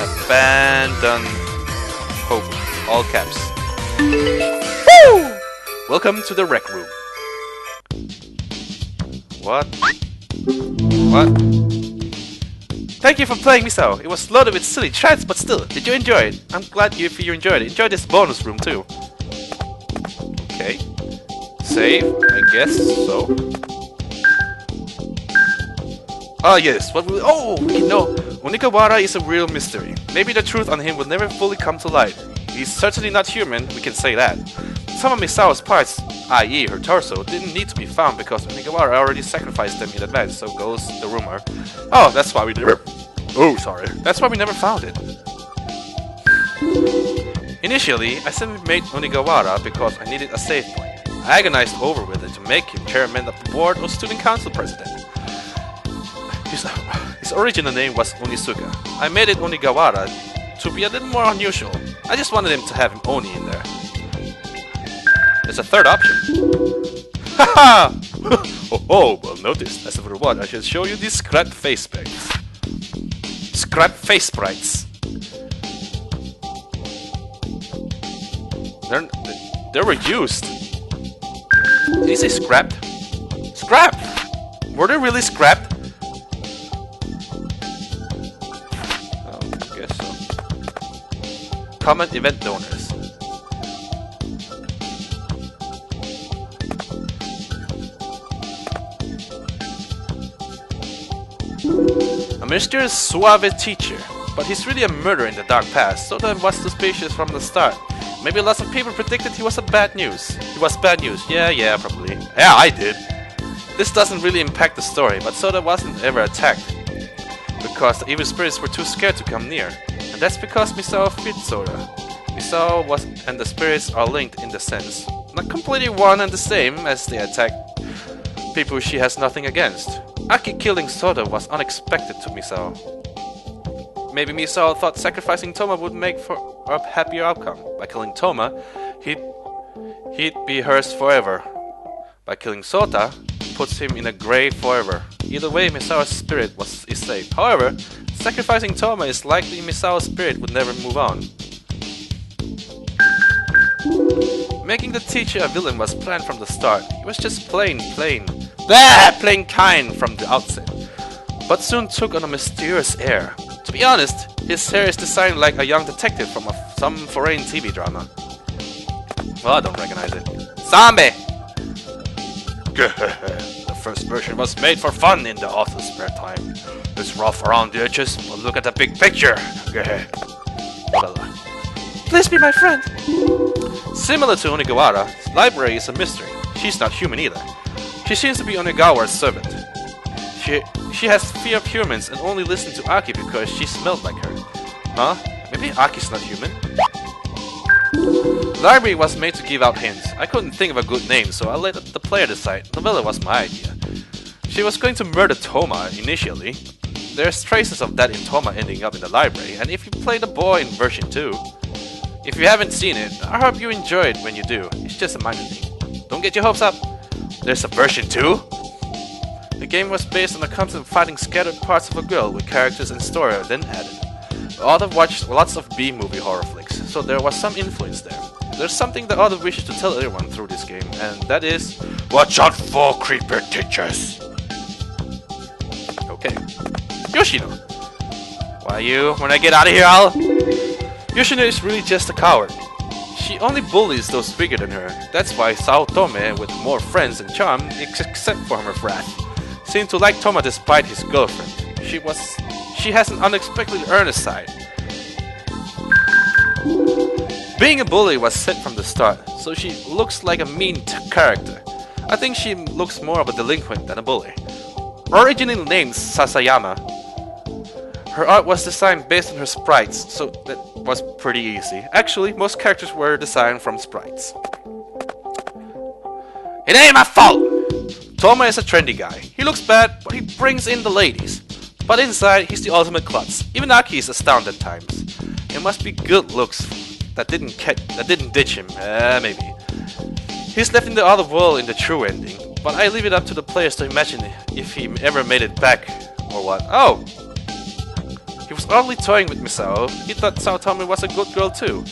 Abandon hope. All caps. Woo! Welcome to the rec room. What? Thank you for playing, Misao. It was loaded with silly chats, but still, did you enjoy it? I'm glad if you enjoyed it. Enjoy this bonus room too. Okay. Save, I guess so. Ah yes, what will Unika is a real mystery. Maybe the truth on him will never fully come to light. He's certainly not human, we can say that. Some of Misao's parts, i.e. her torso, didn't need to be found because Unika already sacrificed them in advance, so goes the rumor. Oh, that's why we never... Oh, sorry. That's why we never found it. Initially, I simply made Unika because I needed a save point. I agonized over whether to make him chairman of the board or student council president. His original name was Onisuka. I made it Onigawara to be a little more unusual. I just wanted him to have Oni in there. There's a third option. Haha! Oh, well noticed. As a reward, I should show you these scrapped face sprites. Scrapped face sprites. They were used. Did he say scrapped? Scrapped! Were they really scrapped? Oh, I guess so. Common event donors. A mysterious suave teacher, but he's really a murderer in the dark past, so that was suspicious from the start. Maybe lots of people predicted he was bad news. He was bad news. Yeah, probably. Yeah, I did. This doesn't really impact the story, but Soda wasn't ever attacked because the evil spirits were too scared to come near. And that's because Misao feared Soda. Misao and the spirits are linked in the sense. Not completely one and the same, as they attack people she has nothing against. Aki killing Soda was unexpected to Misao. Maybe Misao thought sacrificing Toma would make for a happier outcome. By killing Toma, he'd be hers forever. By killing Sota, puts him in a grave forever. Either way, Misao's spirit is safe. However, sacrificing Toma is likely Misao's spirit would never move on. Making the teacher a villain was planned from the start. He was just plain kind from the outset, but soon took on a mysterious air. To be honest, his hair is designed like a young detective from some foreign TV drama. Well, I don't recognize it. Zombie! The first version was made for fun in the author's spare time. It's rough around the edges, but look at the big picture. Please be my friend. Similar to Onigawara's library is a mystery. She's not human either. She seems to be Onigawara's servant. She has fear of humans and only listens to Aki because she smelled like her. Huh? Maybe Aki's not human? The library was made to give out hints. I couldn't think of a good name, so I let the player decide. Novella was my idea. She was going to murder Toma initially. There's traces of that in Toma ending up in the library, and if you play the boy in version 2. If you haven't seen it, I hope you enjoy it when you do. It's just a minor thing. Don't get your hopes up. There's a version 2? The game was based on the concept of finding scattered parts of a girl with characters and story then added. The author watched lots of B-movie horror flicks, so there was some influence there. There's something the author wishes to tell everyone through this game, and that is... Watch out for creeper teachers! Okay. Yoshino! Why you? When I get out of here, I'll... Yoshino is really just a coward. She only bullies those bigger than her. That's why Sao Tome, with more friends and charm, except for her wrath, seemed to like Toma despite his girlfriend. She has an unexpectedly earnest side. Being a bully was set from the start, so she looks like a mean character. I think she looks more of a delinquent than a bully. Originally named Sasayama, her art was designed based on her sprites, so that was pretty easy. Actually, most characters were designed from sprites. It ain't my fault! Toma is a trendy guy. He looks bad, but he brings in the ladies. But inside, he's the ultimate klutz. Even Aki is astounded at times. It must be good looks that didn't ditch him. Maybe. He's left in the other world in the true ending, but I leave it up to the players to imagine if he ever made it back or what. Oh! He was oddly toying with Misao. He thought Saotome was a good girl too,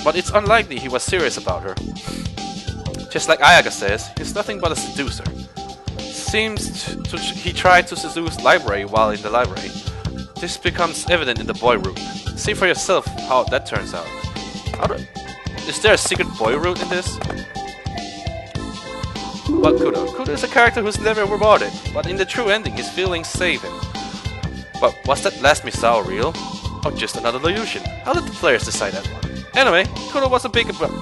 but it's unlikely he was serious about her. Just like Ayaka says, he's nothing but a seducer. He tried to seduce Library while in the library. This becomes evident in the boy route. See for yourself how that turns out. Is there a secret boy route in this? But Kudo. Kudo is a character who's never rewarded, but in the true ending his feelings save him. But was that last Misao real? Or just another illusion? How did the players decide that one? Anyway, Kudo was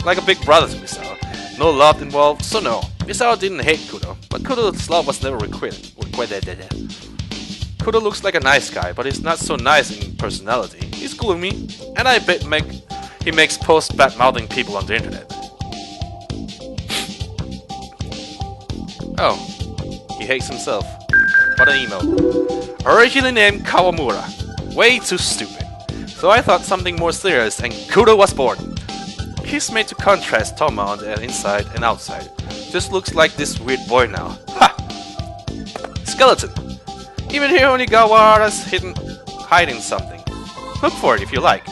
like a big brother to Misao. No love involved, so no. Misao didn't hate Kudo, but Kudo's love was never requited. Kudo looks like a nice guy, but he's not so nice in personality. He's gloomy, and I bet he makes posts bad-mouthing people on the internet. Oh, he hates himself. What an emo. Originally named Kawamura. Way too stupid. So I thought something more serious, and Kudo was born. He's made to contrast Toma on the inside and outside. Just looks like this weird boy now. Ha! Skeleton. Even here Onigawara's hiding something. Look for it if you like.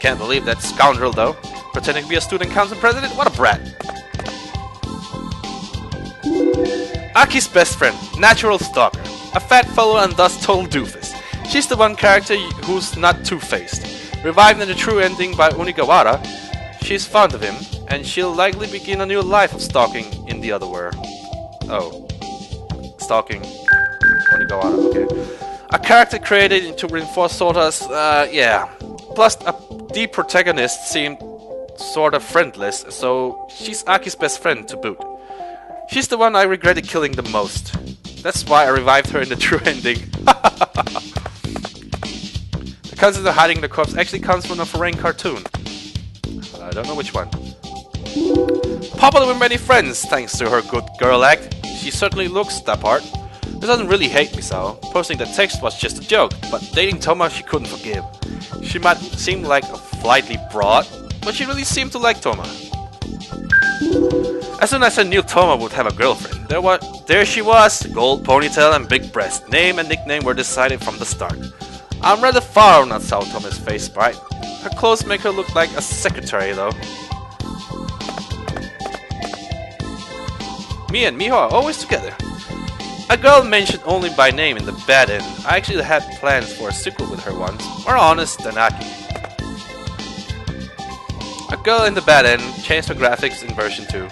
Can't believe that scoundrel though. Pretending to be a student council president? What a brat. Aki's best friend, natural stalker. A fat follower and thus total doofus. She's the one character who's not two-faced. Revived in the true ending by Onigawara, she's fond of him, and she'll likely begin a new life of stalking in the other world. Oh. Stalking Onigawara, okay. A character created to reinforce Sota's, yeah. Plus, the protagonist seemed sort of friendless, so she's Aki's best friend to boot. She's the one I regretted killing the most. That's why I revived her in the true ending. The concept of hiding the corpse actually comes from a foreign cartoon. I don't know which one. Popular with many friends thanks to her good girl act. She certainly looks that part. She doesn't really hate Misao. Posting the text was just a joke, but dating Toma she couldn't forgive. She might seem like a flightly broad, but she really seemed to like Toma. As soon as I knew Toma would have a girlfriend, there she was, gold ponytail and big breast. Name and nickname were decided from the start. I'm rather far on Saotome's face sprite. Her clothes make her look like a secretary though. Me and Miho are always together. A girl mentioned only by name in the bad end. I actually had plans for a sequel with her once. More honest than Aki. A girl in the bad end changed her graphics in version 2.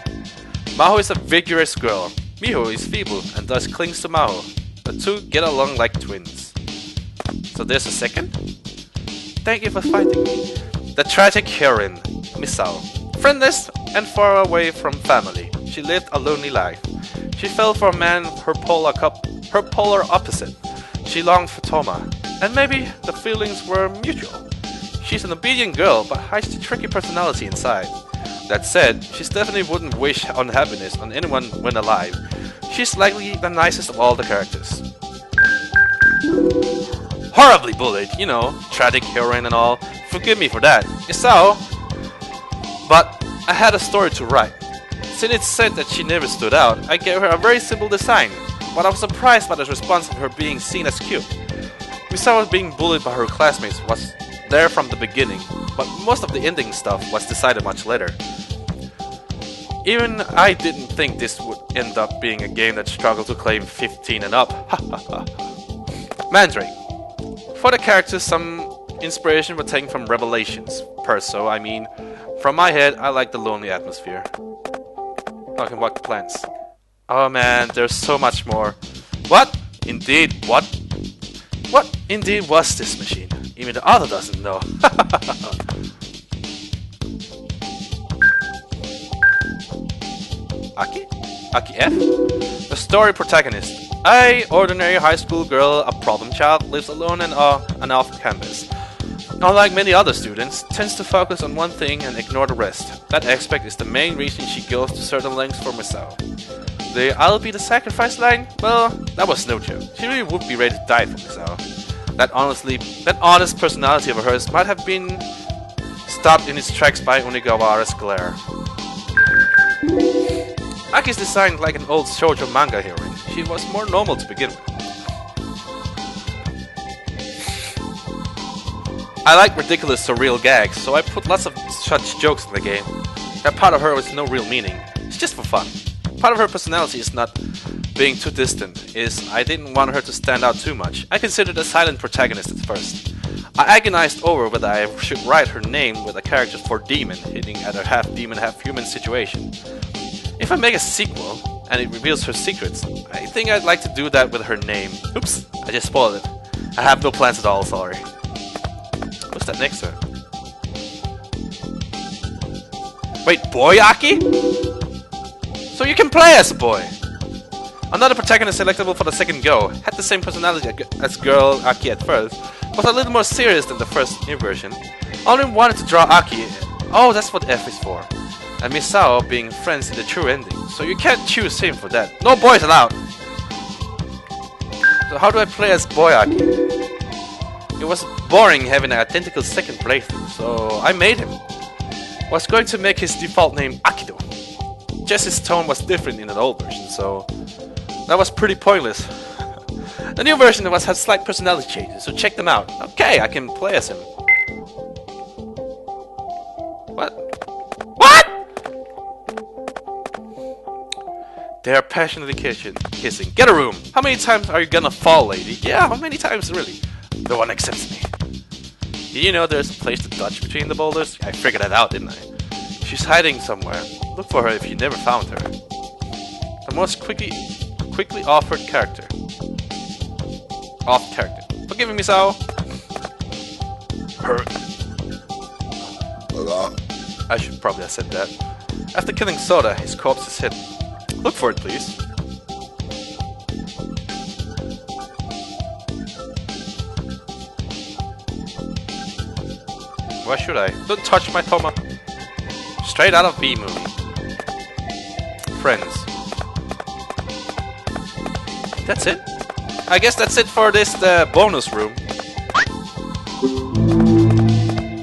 Maho is a vigorous girl. Miho is feeble and thus clings to Maho. The two get along like twins. So there's a second? Thank you for finding me. The tragic heroine, Misao. Friendless and far away from family, she lived a lonely life. She fell for a man her polar opposite. She longed for Toma, and maybe the feelings were mutual. She's an obedient girl, but hides the tricky personality inside. That said, she definitely wouldn't wish unhappiness on anyone when alive. She's likely the nicest of all the characters. Horribly bullied, you know, tragic heroine and all. Forgive me for that. Misao. But I had a story to write. Since it's said that she never stood out, I gave her a very simple design. But I was surprised by the response of her being seen as cute. Misao being bullied by her classmates was there from the beginning, but most of the ending stuff was decided much later. Even I didn't think this would end up being a game that struggled to claim 15 and up. Mandrake. For the characters, some inspiration were taken from Revelations. Perso, I mean. From my head, I like the lonely atmosphere. Talking about plants. Oh man, there's so much more. What? Indeed, what? What indeed was this machine? Even the author doesn't know. Aki? Aki F? The story protagonist. A ordinary high school girl, a problem child, lives alone and off campus. Unlike many other students, tends to focus on one thing and ignore the rest. That aspect is the main reason she goes to certain lengths for Misao. The "I'll be the sacrifice" line? Well, that was no joke. She really would be ready to die for Misao. That honest personality of hers might have been stopped in its tracks by Onigawara's glare. Aki is designed like an old shoujo manga heroine. She was more normal to begin with. I like ridiculous surreal gags, so I put lots of such jokes in the game. That part of her with no real meaning. It's just for fun. Part of her personality is not being too distant, I didn't want her to stand out too much. I considered a silent protagonist at first. I agonized over whether I should write her name with a character for demon, hinting at her half-demon, half-human situation. If I make a sequel, and it reveals her secrets, I think I'd like to do that with her name. Oops, I just spoiled it. I have no plans at all, sorry. What's that next to her? Wait, boy Aki? So you can play as a boy! Another protagonist selectable for the second go, had the same personality as girl Aki at first, was a little more serious than the first new version. Only wanted to draw Aki, oh that's what F is for, and Misao being friends in the true ending, so you can't choose him for that. No boys allowed! So how do I play as boy Aki? It was boring having an identical second playthrough, so I made him. Was going to make his default name Akido. Just his tone was different in an old version, so that was pretty pointless. The new version had slight personality changes, so check them out. Okay, I can play as him. What? What? They are passionately kissing. Get a room! How many times are you gonna fall, lady? Yeah, how many times really? No one accepts me. Did you know there's a place to dodge between the boulders? I figured that out, didn't I? She's hiding somewhere. Look for her if you never found her. The most quickly offered character. Off character. Forgive me, Misao. Her. I should probably have said that. After killing Soda, his corpse is hidden. Look for it, please. Why should I? Don't touch my Toma. Straight out of B-movie. Friends. That's it? I guess that's it for this bonus room.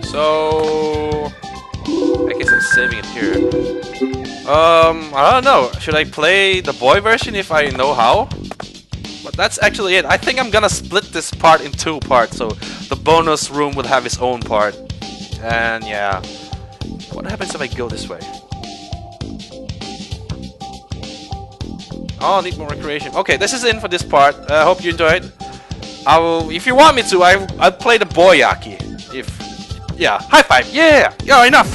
So I guess I'm saving it here. I don't know. Should I play the boy version if I know how? But that's actually it. I think I'm gonna split this part in two parts, so the bonus room will have its own part. And yeah. What happens if I go this way? Oh, need more recreation. Okay, this is it for this part. I hope you enjoyed. If you want me to, I'll play the boy Aki. Yeah, high five. Yeah, enough.